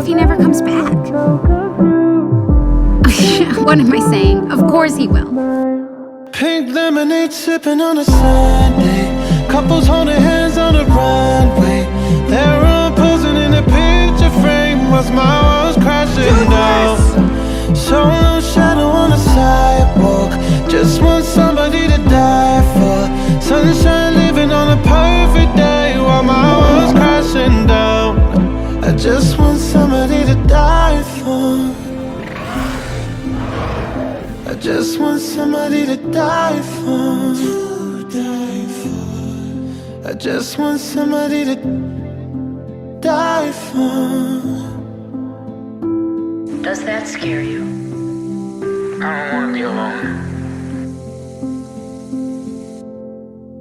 if he never comes back? What am I saying? Of course he will. Pink lemonade sipping on a Sunday. Couples holding hands on the runway. They're all posing in a picture frame whilst my world's crashing down. Solo shadow on the sidewalk. Just want somebody to die for. Sunshine living on a perfect day while my world's crashing down. I just want somebody to die for. I just want somebody to die for. I just want somebody to die for. Does that scare you? I don't want to be alone.